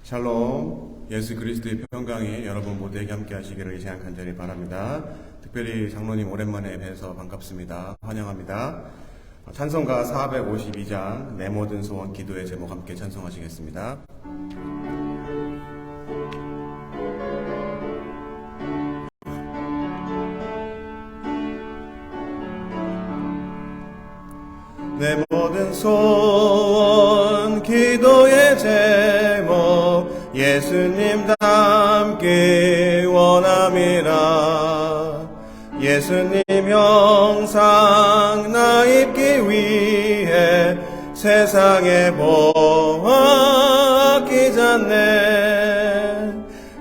샬롬, 예수 그리스도의 평강에 여러분 모두에게 함께 하시기를 이 시간 간절히 바랍니다. 특별히 장로님 오랜만에 뵈서 반갑습니다. 환영합니다. 찬송가 452장 내 모든 소원 기도의 제목 함께 찬송하시겠습니다. 내 모든 소원 기도의 제목 예수님 닮기 원함이라. 예수님 형상 나 입기 위해 세상에 보아 아끼잖네.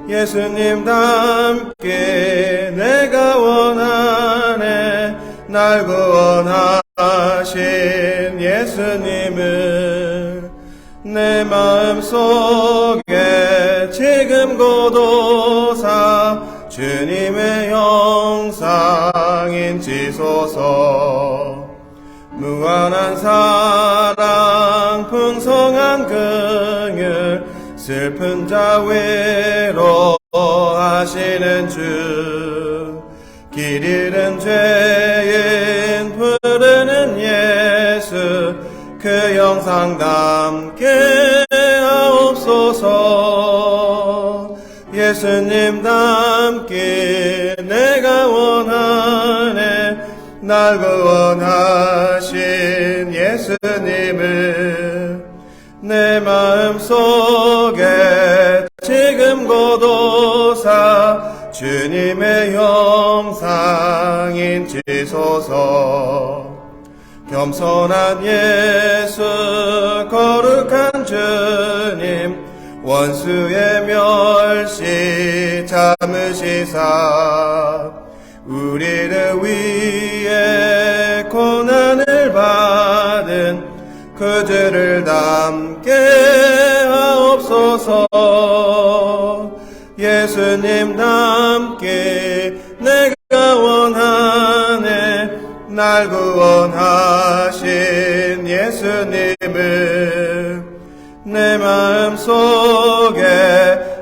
예수님 닮기 내가 원하네. 날 구원하신 예수님을 내 마음속에 지금 고도사 주님의 형상인지소서. 무한한 사랑 풍성한 긍휼 슬픈 자 위로하시는 주. 길 잃은 죄인 부르는 예수 그 형상 담게 하옵소서. 예수님 닮기 내가 원하네. 날 구원하신 예수님을 내 마음속에 지금 고도사 주님의 형상인지소서. 겸손한 예수 거룩한 주님 원수의 멸시 참으시사 우리를 위해 고난을 받은 그 죄를 담게 하옵소서. 예수님 닮기 내가 원하네. 날 구원하신 예수님을 내 마음속에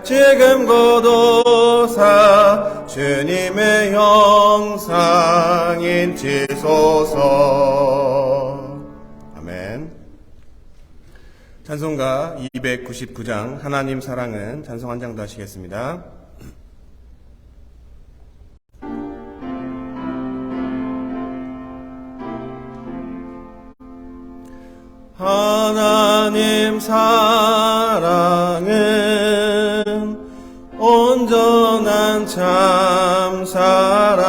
지금 고도사 주님의 형상인지소서. 아멘. 찬송가 299장 하나님 사랑은 찬송 한 장도 하시겠습니다. 하나님 사랑은 온전한 참 사랑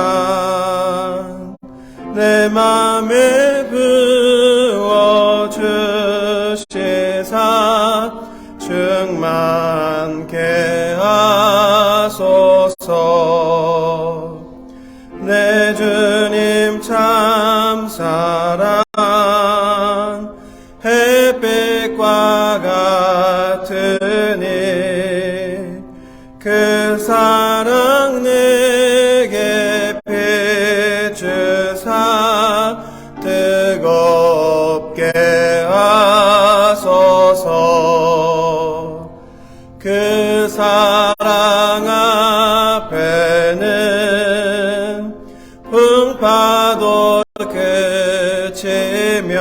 내 맘에 부어주시사 충만케 하소서. 내 주님 참 사랑 햇빛과 같으니 그 사랑 내게 비추사 뜨겁게 하소서. 그 사랑 앞에는 풍파도 그치며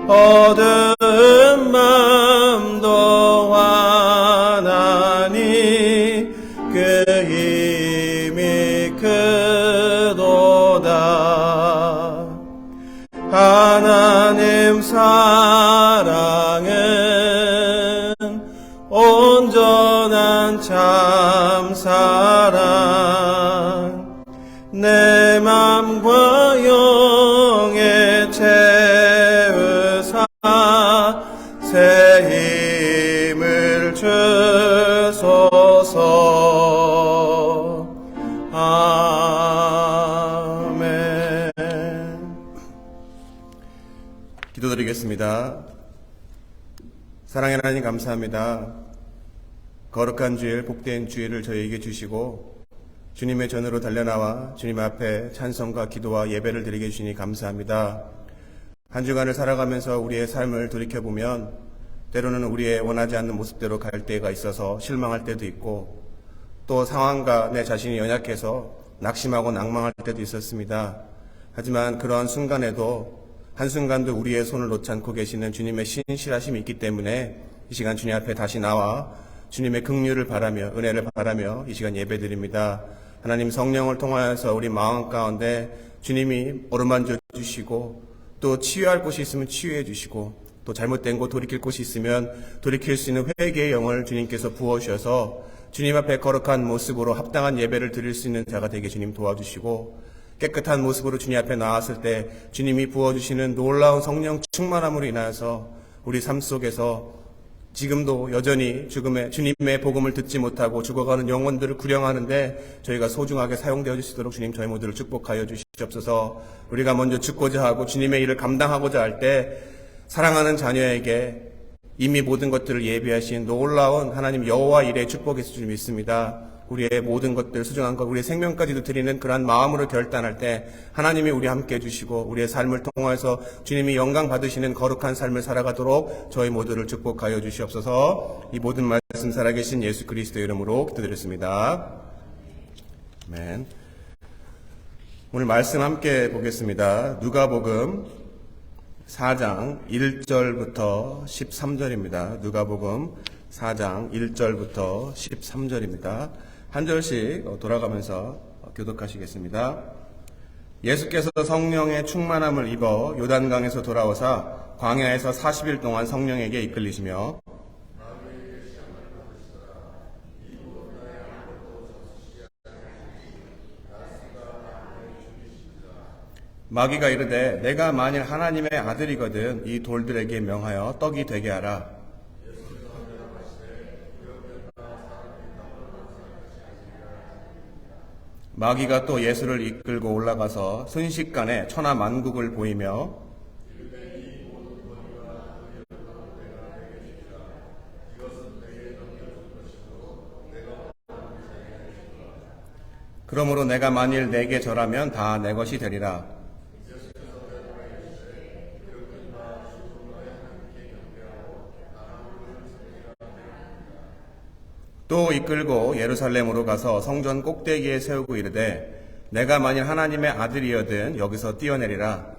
어두운 마음도 환하니 그 힘이 크도다. 하나님 사랑은 온전한 참 사랑 내 맘과 영에 채우사 새 힘을 주소서. 아멘. 기도드리겠습니다. 사랑의 하나님 감사합니다. 거룩한 주일 복된 주일을 저희에게 주시고 주님의 전으로 달려나와 주님 앞에 찬송과 기도와 예배를 드리게 해주시니 감사합니다. 한 주간을 살아가면서 우리의 삶을 돌이켜보면 때로는 우리의 원하지 않는 모습대로 갈 때가 있어서 실망할 때도 있고, 또 상황과 내 자신이 연약해서 낙심하고 낭망할 때도 있었습니다. 하지만 그러한 순간에도 한순간도 우리의 손을 놓지 않고 계시는 주님의 신실하심이 있기 때문에 이 시간 주님 앞에 다시 나와 주님의 긍휼을 바라며 은혜를 바라며 이 시간 예배드립니다. 하나님, 성령을 통하여서 우리 마음 가운데 주님이 어루만져 주시고, 또 치유할 곳이 있으면 치유해 주시고, 또 잘못된 곳 돌이킬 곳이 있으면 돌이킬 수 있는 회개의 영을 주님께서 부어주셔서 주님 앞에 거룩한 모습으로 합당한 예배를 드릴 수 있는 자가 되게 주님 도와주시고, 깨끗한 모습으로 주님 앞에 나왔을 때 주님이 부어주시는 놀라운 성령 충만함으로 인하여서 우리 삶 속에서 지금도 여전히 주님의 복음을 듣지 못하고 죽어가는 영혼들을 구령하는데 저희가 소중하게 사용되어 주시도록 주님 저희 모두를 축복하여 주시옵소서. 우리가 먼저 죽고자 하고 주님의 일을 감당하고자 할 때 사랑하는 자녀에게 이미 모든 것들을 예비하신 놀라운 하나님 여호와 일의 축복에서 주님 믿습니다. 우리의 모든 것들, 소중한 것, 우리의 생명까지도 드리는 그러한 마음으로 결단할 때 하나님이 우리 함께 해주시고 우리의 삶을 통해서 주님이 영광 받으시는 거룩한 삶을 살아가도록 저희 모두를 축복하여 주시옵소서. 이 모든 말씀 살아계신 예수 그리스도의 이름으로 기도드렸습니다. 아멘. 오늘 말씀 함께 보겠습니다. 누가복음 4장 1절부터 13절입니다. 누가복음 4장 1절부터 13절입니다. 한 절씩 돌아가면서 교독하시겠습니다. 예수께서 성령의 충만함을 입어 요단강에서 돌아오사 광야에서 40일 동안 성령에게 이끌리시며 마귀가 이르되 내가 만일 하나님의 아들이거든 이 돌들에게 명하여 떡이 되게 하라. 마귀가 또 예수를 이끌고 올라가서 순식간에 천하 만국을 보이며 그러므로 내가 만일 내게 절하면 다 내 것이 되리라. 또 이끌고 예루살렘으로 가서 성전 꼭대기에 세우고 이르되 내가 만일 하나님의 아들이여든 여기서 뛰어내리라.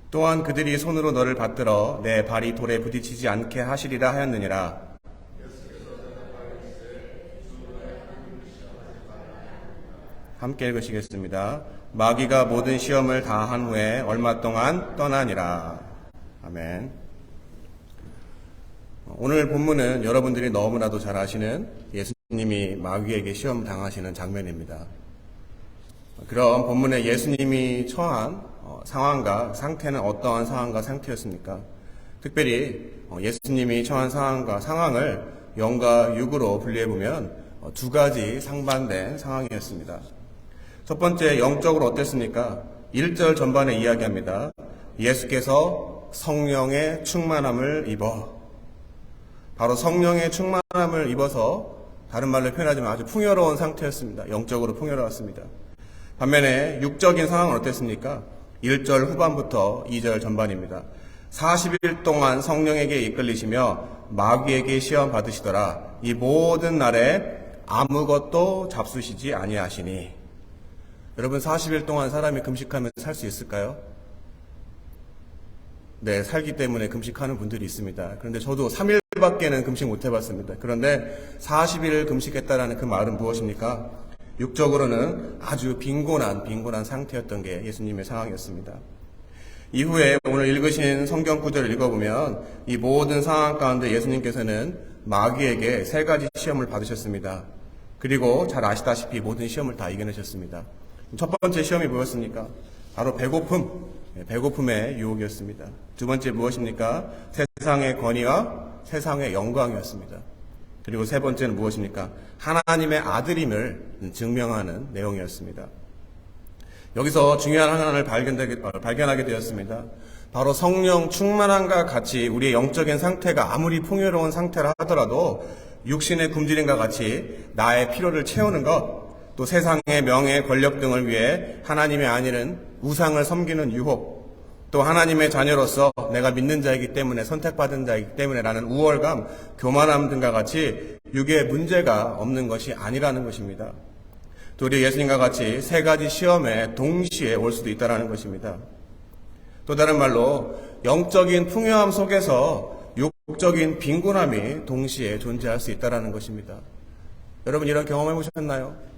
또한 그들이 손으로 너를 받들어 내 발이 돌에 부딪히지 않게 하시리라 하였느니라. 함께 읽으시겠습니다. 마귀가 모든 시험을 다 한 후에 얼마 동안 떠나니라. 아멘. 오늘 본문은 여러분들이 너무나도 잘 아시는 예수님이 마귀에게 시험 당하시는 장면입니다. 그럼 본문에 예수님이 처한 상황과 상태는 어떠한 상황과 상태였습니까? 특별히 예수님이 처한 상황을 영과 육으로 분리해보면 두 가지 상반된 상황이었습니다. 첫 번째, 영적으로 어땠습니까? 1절 전반에 이야기합니다. 예수께서 성령의 충만함을 입어. 바로 성령의 충만함을 입어서 다른 말로 표현하자면 아주 풍요로운 상태였습니다. 영적으로 풍요로웠습니다. 반면에 육적인 상황은 어땠습니까? 1절 후반부터 2절 전반입니다. 40일 동안 성령에게 이끌리시며 마귀에게 시험 받으시더라. 이 모든 날에 아무것도 잡수시지 아니하시니. 여러분, 40일 동안 사람이 금식하면 살 수 있을까요? 네, 살기 때문에 금식하는 분들이 있습니다. 그런데 저도 3일밖에는 금식 못 해봤습니다. 그런데 40일을 금식했다라는 그 말은 무엇입니까? 육적으로는 아주 빈곤한 상태였던 게 예수님의 상황이었습니다. 이후에 오늘 읽으신 성경 구절을 읽어보면 이 모든 상황 가운데 예수님께서는 마귀에게 3가지 시험을 받으셨습니다. 그리고 잘 아시다시피 모든 시험을 다 이겨내셨습니다. 첫 번째 시험이 뭐였습니까? 바로 배고픔의 유혹이었습니다. 두 번째 무엇입니까? 세상의 권위와 세상의 영광이었습니다. 그리고 세 번째는 무엇입니까? 하나님의 아들임을 증명하는 내용이었습니다. 여기서 중요한 하나를 발견하게 되었습니다. 바로 성령 충만함과 같이 우리의 영적인 상태가 아무리 풍요로운 상태라 하더라도 육신의 굶주림과 같이 나의 필요를 채우는 것, 또 세상의 명예, 권력 등을 위해 하나님의 아니는 우상을 섬기는 유혹, 또 하나님의 자녀로서 내가 믿는 자이기 때문에, 선택받은 자이기 때문에 라는 우월감, 교만함 등과 같이 육의 문제가 없는 것이 아니라는 것입니다. 또 우리 예수님과 같이 세 가지 시험에 동시에 올 수도 있다는 것입니다. 또 다른 말로 영적인 풍요함 속에서 육적인 빈곤함이 동시에 존재할 수 있다는 것입니다. 여러분 이런 경험해 보셨나요?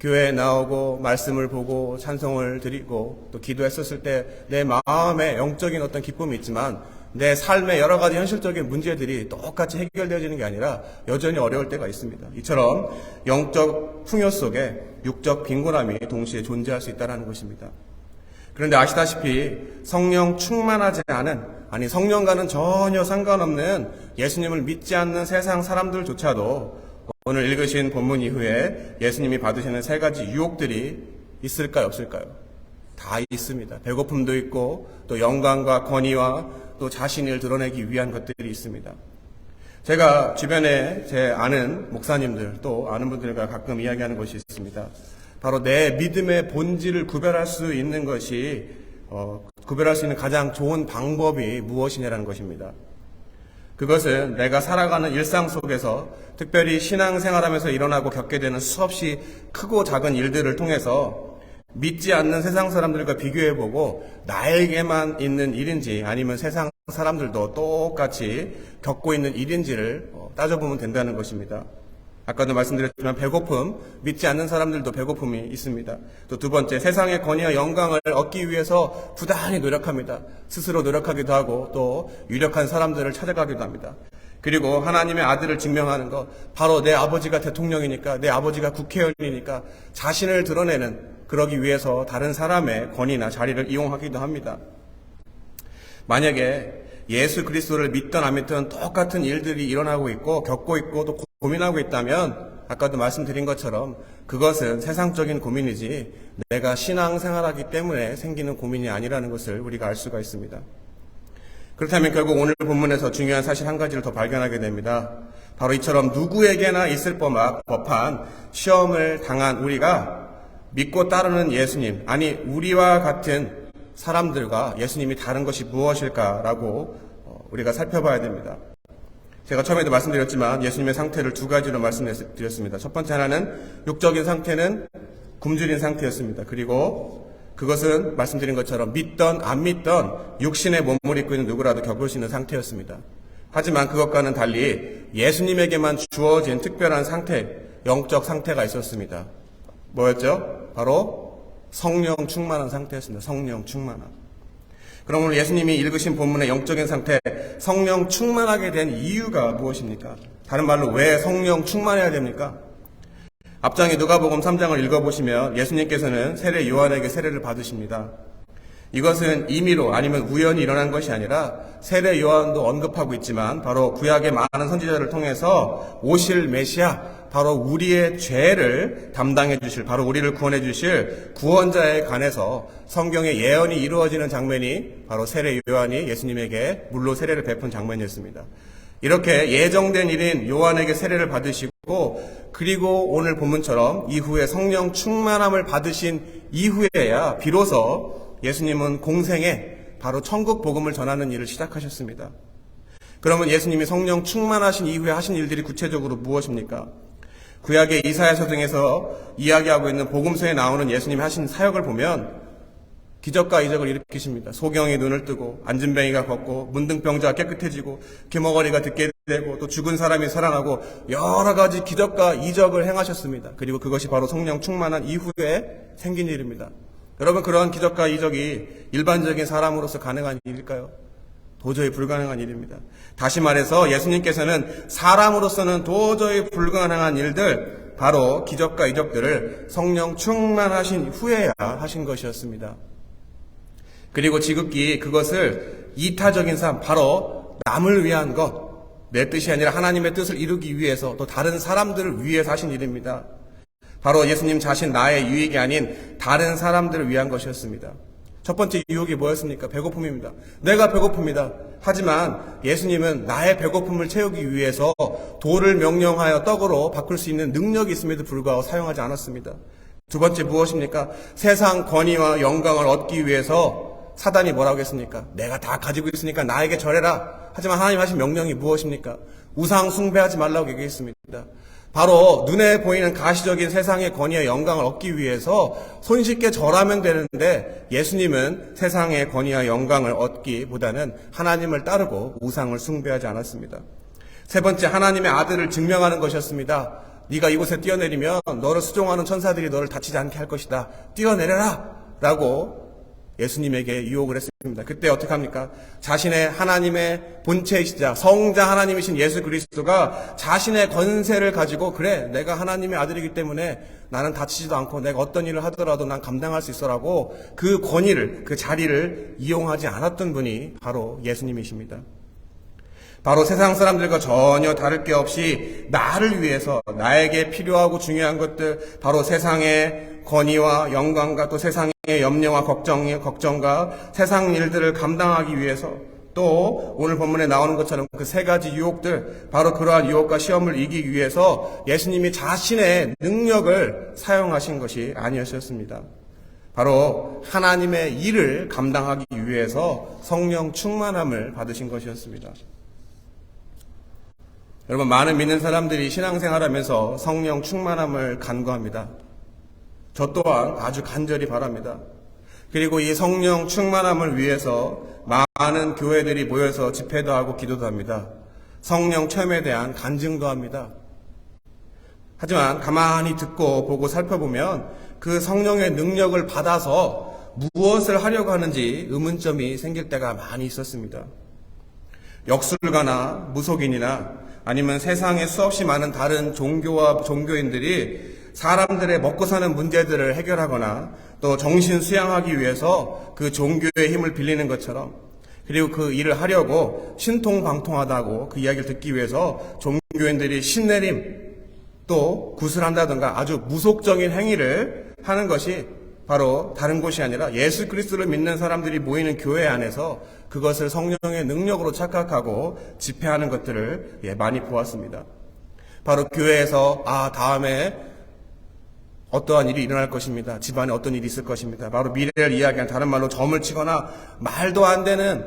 교회에 나오고 말씀을 보고 찬송을 드리고 또 기도했었을 때 내 마음에 영적인 어떤 기쁨이 있지만 내 삶의 여러 가지 현실적인 문제들이 똑같이 해결되어지는 게 아니라 여전히 어려울 때가 있습니다. 이처럼 영적 풍요 속에 육적 빈곤함이 동시에 존재할 수 있다는 것입니다. 그런데 아시다시피 성령 충만하지 않은, 아니 성령과는 전혀 상관없는 예수님을 믿지 않는 세상 사람들조차도 오늘 읽으신 본문 이후에 예수님이 받으시는 세 가지 유혹들이 있을까요, 없을까요? 다 있습니다. 배고픔도 있고 또 영광과 권위와 또 자신을 드러내기 위한 것들이 있습니다. 제가 주변에 제 아는 목사님들 또 아는 분들과 가끔 이야기하는 것이 있습니다. 바로 내 믿음의 본질을 구별할 수 있는 것이 구별할 수 있는 가장 좋은 방법이 무엇이냐라는 것입니다. 그것은 내가 살아가는 일상 속에서 특별히 신앙생활하면서 일어나고 겪게 되는 수없이 크고 작은 일들을 통해서 믿지 않는 세상 사람들과 비교해보고 나에게만 있는 일인지 아니면 세상 사람들도 똑같이 겪고 있는 일인지를 따져보면 된다는 것입니다. 아까도 말씀드렸지만 배고픔, 믿지 않는 사람들도 배고픔이 있습니다. 또 두 번째, 세상의 권위와 영광을 얻기 위해서 부단히 노력합니다. 스스로 노력하기도 하고 또 유력한 사람들을 찾아가기도 합니다. 그리고 하나님의 아들을 증명하는 것, 바로 내 아버지가 대통령이니까, 내 아버지가 국회의원이니까 자신을 드러내는, 그러기 위해서 다른 사람의 권위나 자리를 이용하기도 합니다. 만약에 예수 그리스도를 믿든 안 믿든 똑같은 일들이 일어나고 있고 겪고 있고 또 고민하고 있다면 아까도 말씀드린 것처럼 그것은 세상적인 고민이지 내가 신앙생활하기 때문에 생기는 고민이 아니라는 것을 우리가 알 수가 있습니다. 그렇다면 결국 오늘 본문에서 중요한 사실 한 가지를 더 발견하게 됩니다. 바로 이처럼 누구에게나 있을 법한 시험을 당한 우리가 믿고 따르는 예수님, 아니 우리와 같은 사람들과 예수님이 다른 것이 무엇일까라고 우리가 살펴봐야 됩니다. 제가 처음에도 말씀드렸지만 예수님의 상태를 두 가지로 말씀드렸습니다. 첫 번째 하나는 육적인 상태는 굶주린 상태였습니다. 그리고 그것은 말씀드린 것처럼 믿던 안 믿던 육신의 몸을 입고 있는 누구라도 겪을 수 있는 상태였습니다. 하지만 그것과는 달리 예수님에게만 주어진 특별한 상태, 영적 상태가 있었습니다. 뭐였죠? 바로 성령 충만한 상태였습니다. 성령 충만함. 그럼 오늘 예수님이 읽으신 본문의 영적인 상태, 성령 충만하게 된 이유가 무엇입니까? 다른 말로 왜 성령 충만해야 됩니까? 앞장에 누가복음 3장을 읽어보시면 예수님께서는 세례 요한에게 세례를 받으십니다. 이것은 임의로 아니면 우연히 일어난 것이 아니라 세례 요한도 언급하고 있지만 바로 구약의 많은 선지자들을 통해서 오실 메시아, 바로 우리의 죄를 담당해 주실, 바로 우리를 구원해 주실 구원자에 관해서 성경의 예언이 이루어지는 장면이 바로 세례 요한이 예수님에게 물로 세례를 베푼 장면이었습니다. 이렇게 예정된 일인 요한에게 세례를 받으시고 그리고 오늘 본문처럼 이후에 성령 충만함을 받으신 이후에야 비로소 예수님은 공생에 바로 천국 복음을 전하는 일을 시작하셨습니다. 그러면 예수님이 성령 충만하신 이후에 하신 일들이 구체적으로 무엇입니까? 구약의 이사야서 등에서 이야기하고 있는 복음서에 나오는 예수님이 하신 사역을 보면 기적과 이적을 일으키십니다. 소경이 눈을 뜨고 앉은뱅이가 걷고 문둥병자가 깨끗해지고 귀머거리가 듣게 되고 또 죽은 사람이 살아나고 여러 가지 기적과 이적을 행하셨습니다. 그리고 그것이 바로 성령 충만한 이후에 생긴 일입니다. 여러분, 그런 기적과 이적이 일반적인 사람으로서 가능한 일일까요? 도저히 불가능한 일입니다. 다시 말해서 예수님께서는 사람으로서는 도저히 불가능한 일들, 바로 기적과 이적들을 성령 충만하신 후에야 하신 것이었습니다. 그리고 지극히 그것을 이타적인 삶, 바로 남을 위한 것, 내 뜻이 아니라 하나님의 뜻을 이루기 위해서 또 다른 사람들을 위해서 하신 일입니다. 바로 예수님 자신 나의 유익이 아닌 다른 사람들을 위한 것이었습니다. 첫 번째 유혹이 뭐였습니까? 배고픔입니다. 내가 배고픕니다. 하지만 예수님은 나의 배고픔을 채우기 위해서 돌을 명령하여 떡으로 바꿀 수 있는 능력이 있음에도 불구하고 사용하지 않았습니다. 두 번째 무엇입니까? 세상 권위와 영광을 얻기 위해서 사단이 뭐라고 했습니까? 내가 다 가지고 있으니까 나에게 절해라. 하지만 하나님 하신 명령이 무엇입니까? 우상 숭배하지 말라고 얘기했습니다. 바로 눈에 보이는 가시적인 세상의 권위와 영광을 얻기 위해서 손쉽게 절하면 되는데, 예수님은 세상의 권위와 영광을 얻기보다는 하나님을 따르고 우상을 숭배하지 않았습니다. 세 번째, 하나님의 아들을 증명하는 것이었습니다. 네가 이곳에 뛰어내리면 너를 수종하는 천사들이 너를 다치지 않게 할 것이다. 뛰어내려라! 라고 예수님에게 유혹을 했습니다. 그때 어떻게 합니까? 자신의 하나님의 본체이시자 성자 하나님이신 예수 그리스도가 자신의 권세를 가지고, 그래, 내가 하나님의 아들이기 때문에 나는 다치지도 않고 내가 어떤 일을 하더라도 난 감당할 수 있어라고 그 권위를, 그 자리를 이용하지 않았던 분이 바로 예수님이십니다. 바로 세상 사람들과 전혀 다를 게 없이 나를 위해서, 나에게 필요하고 중요한 것들, 바로 세상의 권위와 영광과 또 세상의 염려와 걱정과 세상 일들을 감당하기 위해서, 또 오늘 본문에 나오는 것처럼 그 세 가지 유혹들, 바로 그러한 유혹과 시험을 이기기 위해서 예수님이 자신의 능력을 사용하신 것이 아니었습니다. 바로 하나님의 일을 감당하기 위해서 성령 충만함을 받으신 것이었습니다. 여러분, 많은 믿는 사람들이 신앙생활하면서 성령 충만함을 간구합니다. 저 또한 아주 간절히 바랍니다. 그리고 이 성령 충만함을 위해서 많은 교회들이 모여서 집회도 하고 기도도 합니다. 성령 체험에 대한 간증도 합니다. 하지만 가만히 듣고 보고 살펴보면 그 성령의 능력을 받아서 무엇을 하려고 하는지 의문점이 생길 때가 많이 있었습니다. 역술가나 무속인이나 아니면 세상에 수없이 많은 다른 종교와 종교인들이 사람들의 먹고 사는 문제들을 해결하거나 또 정신 수양하기 위해서 그 종교의 힘을 빌리는 것처럼, 그리고 그 일을 하려고 신통방통하다고 그 이야기를 듣기 위해서 종교인들이 신내림 또 구슬한다든가 아주 무속적인 행위를 하는 것이 바로 다른 곳이 아니라 예수 그리스도를 믿는 사람들이 모이는 교회 안에서 그것을 성령의 능력으로 착각하고 집회하는 것들을 많이 보았습니다. 바로 교회에서 다음에 어떠한 일이 일어날 것입니다. 집안에 어떤 일이 있을 것입니다. 바로 미래를 이야기한, 다른 말로 점을 치거나 말도 안 되는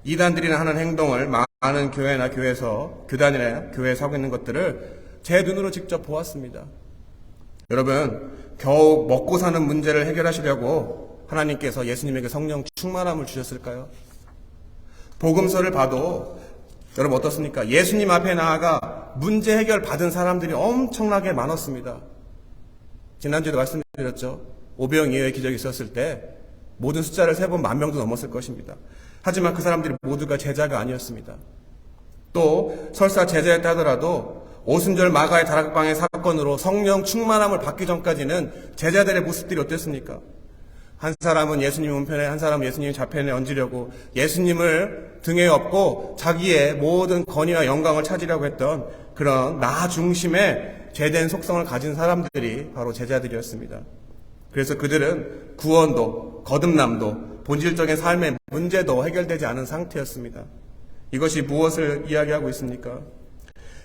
이단들이나 하는 행동을 많은 교회나 교회에서, 교단이나 교회에서 하고 있는 것들을 제 눈으로 직접 보았습니다. 여러분, 겨우 먹고 사는 문제를 해결하시려고 하나님께서 예수님에게 성령 충만함을 주셨을까요? 복음서를 봐도 여러분 어떻습니까? 예수님 앞에 나아가 문제 해결 받은 사람들이 엄청나게 많았습니다. 지난주에도 말씀드렸죠. 오병이어의 기적이 있었을 때 모든 숫자를 세본 10,000명도 넘었을 것입니다. 하지만 그 사람들이 모두가 제자가 아니었습니다. 또 설사 제자였다 하더라도 오순절 마가의 다락방의 사건으로 성령 충만함을 받기 전까지는 제자들의 모습들이 어땠습니까? 한 사람은 예수님 우편에, 한 사람은 예수님 좌편에 얹으려고 예수님을 등에 업고 자기의 모든 권위와 영광을 찾으려고 했던 그런 나 중심의 죄된 속성을 가진 사람들이 바로 제자들이었습니다. 그래서 그들은 구원도 거듭남도 본질적인 삶의 문제도 해결되지 않은 상태였습니다. 이것이 무엇을 이야기하고 있습니까?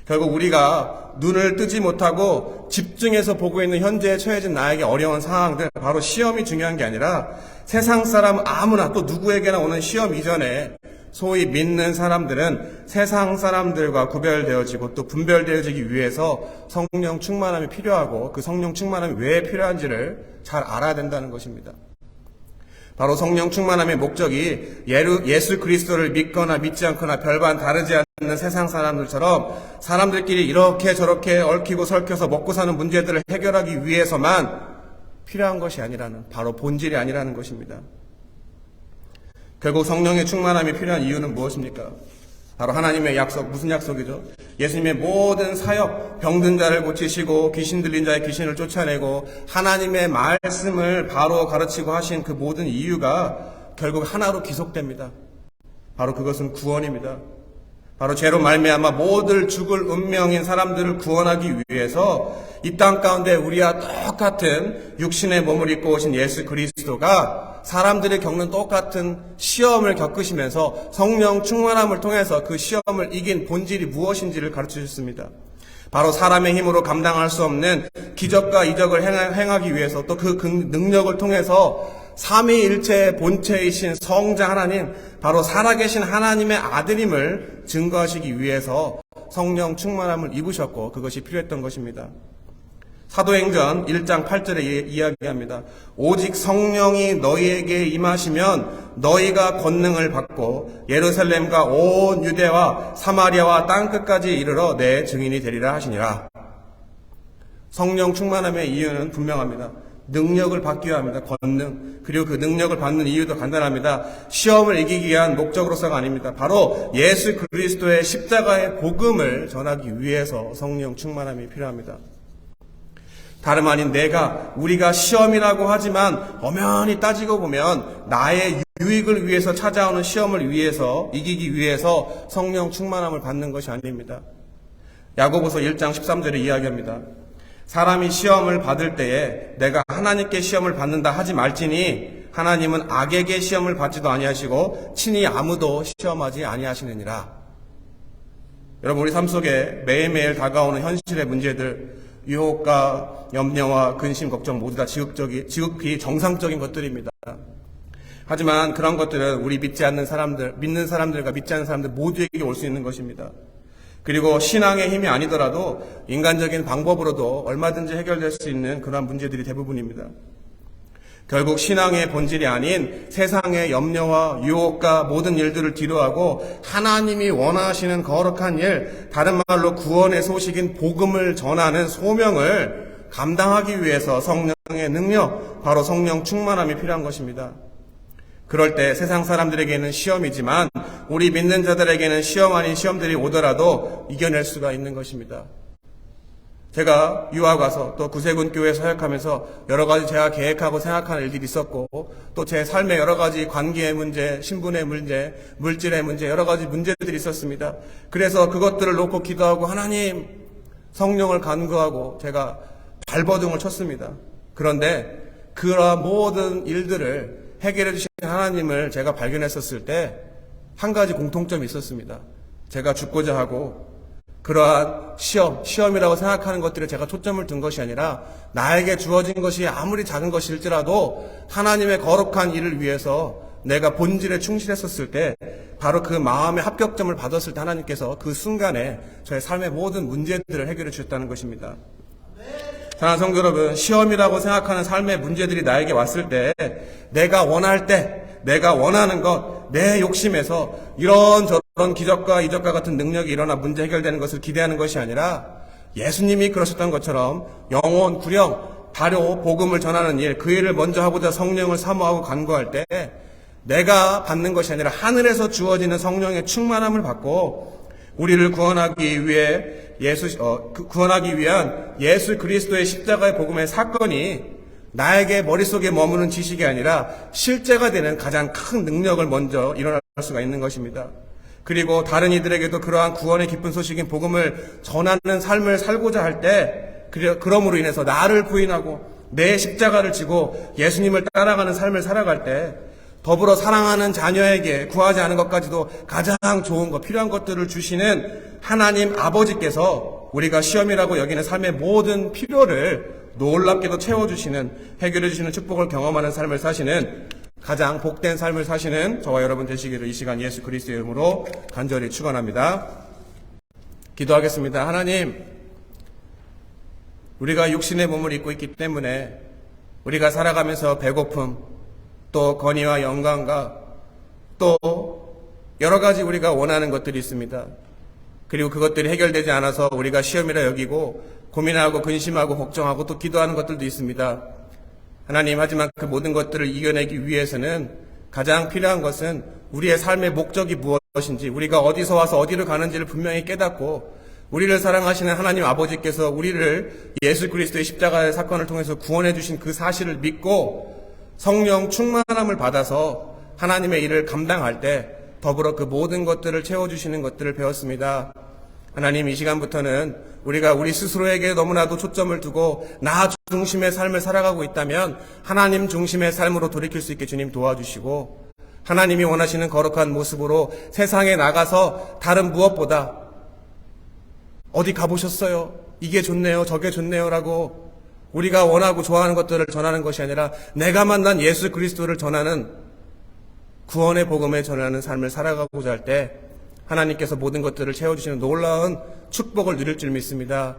결국 우리가 눈을 뜨지 못하고 집중해서 보고 있는 현재에 처해진 나에게 어려운 상황들, 바로 시험이 중요한 게 아니라 세상 사람 아무나 또 누구에게나 오는 시험 이전에 소위 믿는 사람들은 세상 사람들과 구별되어지고 또 분별되어지기 위해서 성령 충만함이 필요하고 그 성령 충만함이 왜 필요한지를 잘 알아야 된다는 것입니다. 바로 성령 충만함의 목적이 예수 그리스도를 믿거나 믿지 않거나 별반 다르지 않는 세상 사람들처럼 사람들끼리 이렇게 저렇게 얽히고 설켜서 먹고 사는 문제들을 해결하기 위해서만 필요한 것이 아니라는, 바로 본질이 아니라는 것입니다. 결국 성령의 충만함이 필요한 이유는 무엇입니까? 바로 하나님의 약속, 무슨 약속이죠? 예수님의 모든 사역, 병든 자를 고치시고 귀신 들린 자의 귀신을 쫓아내고 하나님의 말씀을 바로 가르치고 하신 그 모든 이유가 결국 하나로 기속됩니다. 바로 그것은 구원입니다. 바로 죄로 말미암아 모두 죽을 운명인 사람들을 구원하기 위해서 이 땅 가운데 우리와 똑같은 육신의 몸을 입고 오신 예수 그리스도가 사람들이 겪는 똑같은 시험을 겪으시면서 성령 충만함을 통해서 그 시험을 이긴 본질이 무엇인지를 가르쳐 주셨습니다. 바로 사람의 힘으로 감당할 수 없는 기적과 이적을 행하기 위해서 또 그 능력을 통해서 삼위일체의 본체이신 성자 하나님, 바로 살아계신 하나님의 아들임을 증거하시기 위해서 성령 충만함을 입으셨고 그것이 필요했던 것입니다. 사도행전 1장 8절에 이야기합니다. 오직 성령이 너희에게 임하시면 너희가 권능을 받고 예루살렘과 온 유대와 사마리아와 땅끝까지 이르러 내 증인이 되리라 하시니라. 성령 충만함의 이유는 분명합니다. 능력을 받기 위함입니다. 권능. 그리고 그 능력을 받는 이유도 간단합니다. 시험을 이기기 위한 목적으로서가 아닙니다. 바로 예수 그리스도의 십자가의 복음을 전하기 위해서 성령 충만함이 필요합니다. 다름 아닌 우리가 시험이라고 하지만 엄연히 따지고 보면 나의 유익을 위해서 찾아오는 시험을 위해서 이기기 위해서 성령 충만함을 받는 것이 아닙니다. 야고보서 1장 13절에 이야기합니다. 사람이 시험을 받을 때에 내가 하나님께 시험을 받는다 하지 말지니 하나님은 악에게 시험을 받지도 아니하시고 친히 아무도 시험하지 아니하시느니라. 여러분, 우리 삶 속에 매일매일 다가오는 현실의 문제들, 유혹과 염려와 근심, 걱정 모두 다 지극히 정상적인 것들입니다. 하지만 그런 것들은 우리 믿는 사람들과 믿지 않는 사람들 모두에게 올 수 있는 것입니다. 그리고 신앙의 힘이 아니더라도 인간적인 방법으로도 얼마든지 해결될 수 있는 그러한 문제들이 대부분입니다. 결국 신앙의 본질이 아닌 세상의 염려와 유혹과 모든 일들을 뒤로하고 하나님이 원하시는 거룩한 일, 다른 말로 구원의 소식인 복음을 전하는 소명을 감당하기 위해서 성령의 능력, 바로 성령 충만함이 필요한 것입니다. 그럴 때 세상 사람들에게는 시험이지만 우리 믿는 자들에게는 시험 아닌 시험들이 오더라도 이겨낼 수가 있는 것입니다. 제가 유학 와서 또 구세군 교회에 사역하면서 여러 가지 제가 계획하고 생각하는 일들이 있었고 또 제 삶의 여러 가지 관계의 문제, 신분의 문제, 물질의 문제, 여러 가지 문제들이 있었습니다. 그래서 그것들을 놓고 기도하고 하나님, 성령을 간구하고 제가 발버둥을 쳤습니다. 그런데 그러한 모든 일들을 해결해 주신 하나님을 제가 발견했었을 때 한 가지 공통점이 있었습니다. 제가 죽고자 하고 그러한 시험이라고 생각하는 것들에 제가 초점을 둔 것이 아니라 나에게 주어진 것이 아무리 작은 것일지라도 하나님의 거룩한 일을 위해서 내가 본질에 충실했었을 때 바로 그 마음의 합격점을 받았을 때 하나님께서 그 순간에 저의 삶의 모든 문제들을 해결해 주셨다는 것입니다. 사랑하는 성도 여러분, 시험이라고 생각하는 삶의 문제들이 나에게 왔을 때 내가 원할 때 내가 원하는 것, 내 욕심에서 이런저런 기적과 이적과 같은 능력이 일어나 문제 해결되는 것을 기대하는 것이 아니라 예수님이 그러셨던 것처럼 영혼, 구령, 발효, 복음을 전하는 일, 그 일을 먼저 하고자 성령을 사모하고 간구할 때 내가 받는 것이 아니라 하늘에서 주어지는 성령의 충만함을 받고 우리를 구원하기 위한 예수 그리스도의 십자가의 복음의 사건이 나에게 머릿속에 머무는 지식이 아니라 실제가 되는 가장 큰 능력을 먼저 일어날 수가 있는 것입니다. 그리고 다른 이들에게도 그러한 구원의 기쁜 소식인 복음을 전하는 삶을 살고자 할 때 그럼으로 인해서 나를 부인하고 내 십자가를 지고 예수님을 따라가는 삶을 살아갈 때 더불어 사랑하는 자녀에게 구하지 않은 것까지도 가장 좋은 것, 필요한 것들을 주시는 하나님 아버지께서 우리가 시험이라고 여기는 삶의 모든 필요를 놀랍게도 채워주시는, 해결해주시는 축복을 경험하는 삶을 사시는 가장 복된 삶을 사시는 저와 여러분 되시기를 이 시간 예수 그리스도의 이름으로 간절히 축원합니다. 기도하겠습니다. 하나님, 우리가 육신의 몸을 입고 있기 때문에 우리가 살아가면서 배고픔, 또 건의와 영광과 또 여러 가지 우리가 원하는 것들이 있습니다. 그리고 그것들이 해결되지 않아서 우리가 시험이라 여기고 고민하고 근심하고 걱정하고 또 기도하는 것들도 있습니다. 하나님, 하지만 그 모든 것들을 이겨내기 위해서는 가장 필요한 것은 우리의 삶의 목적이 무엇인지, 우리가 어디서 와서 어디로 가는지를 분명히 깨닫고 우리를 사랑하시는 하나님 아버지께서 우리를 예수 그리스도의 십자가의 사건을 통해서 구원해 주신 그 사실을 믿고 성령 충만함을 받아서 하나님의 일을 감당할 때 더불어 그 모든 것들을 채워주시는 것들을 배웠습니다. 하나님, 이 시간부터는 우리가 우리 스스로에게 너무나도 초점을 두고 나 중심의 삶을 살아가고 있다면 하나님 중심의 삶으로 돌이킬 수 있게 주님 도와주시고 하나님이 원하시는 거룩한 모습으로 세상에 나가서 다른 무엇보다 어디 가보셨어요? 이게 좋네요, 저게 좋네요라고 우리가 원하고 좋아하는 것들을 전하는 것이 아니라 내가 만난 예수 그리스도를 전하는 구원의 복음을 전하는 삶을 살아가고자 할 때 하나님께서 모든 것들을 채워주시는 놀라운 축복을 누릴 줄 믿습니다.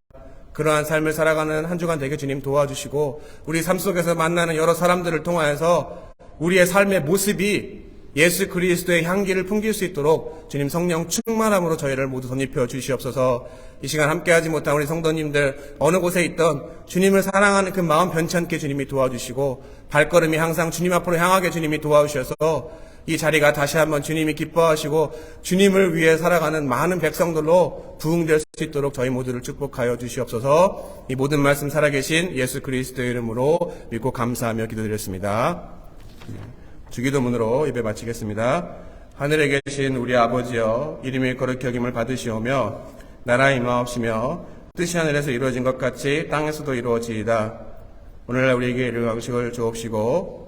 그러한 삶을 살아가는 한 주간 되게 주님 도와주시고 우리 삶 속에서 만나는 여러 사람들을 통하여서 우리의 삶의 모습이 예수 그리스도의 향기를 풍길 수 있도록 주님 성령 충만함으로 저희를 모두 덧입혀 주시옵소서. 이 시간 함께하지 못한 우리 성도님들 어느 곳에 있던 주님을 사랑하는 그 마음 변치 않게 주님이 도와주시고 발걸음이 항상 주님 앞으로 향하게 주님이 도와주셔서 이 자리가 다시 한번 주님이 기뻐하시고 주님을 위해 살아가는 많은 백성들로 부흥될 수 있도록 저희 모두를 축복하여 주시옵소서. 이 모든 말씀 살아계신 예수 그리스도의 이름으로 믿고 감사하며 기도드렸습니다. 주기도문으로 예배 마치겠습니다. 하늘에 계신 우리 아버지여, 이름이 거룩히 여김을 받으시오며 나라 임하옵시며 뜻이 하늘에서 이루어진 것 같이 땅에서도 이루어지이다. 오늘날 우리에게 일용할 양식을 주옵시고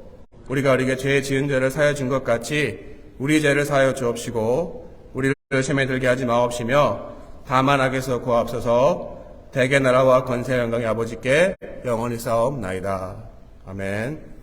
우리가 우리에게 죄 지은 죄를 사하여 준 것 같이 우리 죄를 사하여 주옵시고 우리를 시험에 들게 하지 마옵시며 다만 악에서 구하옵소서. 대개 나라와 권세 영광의 아버지께 영원히 싸움나이다. 아멘.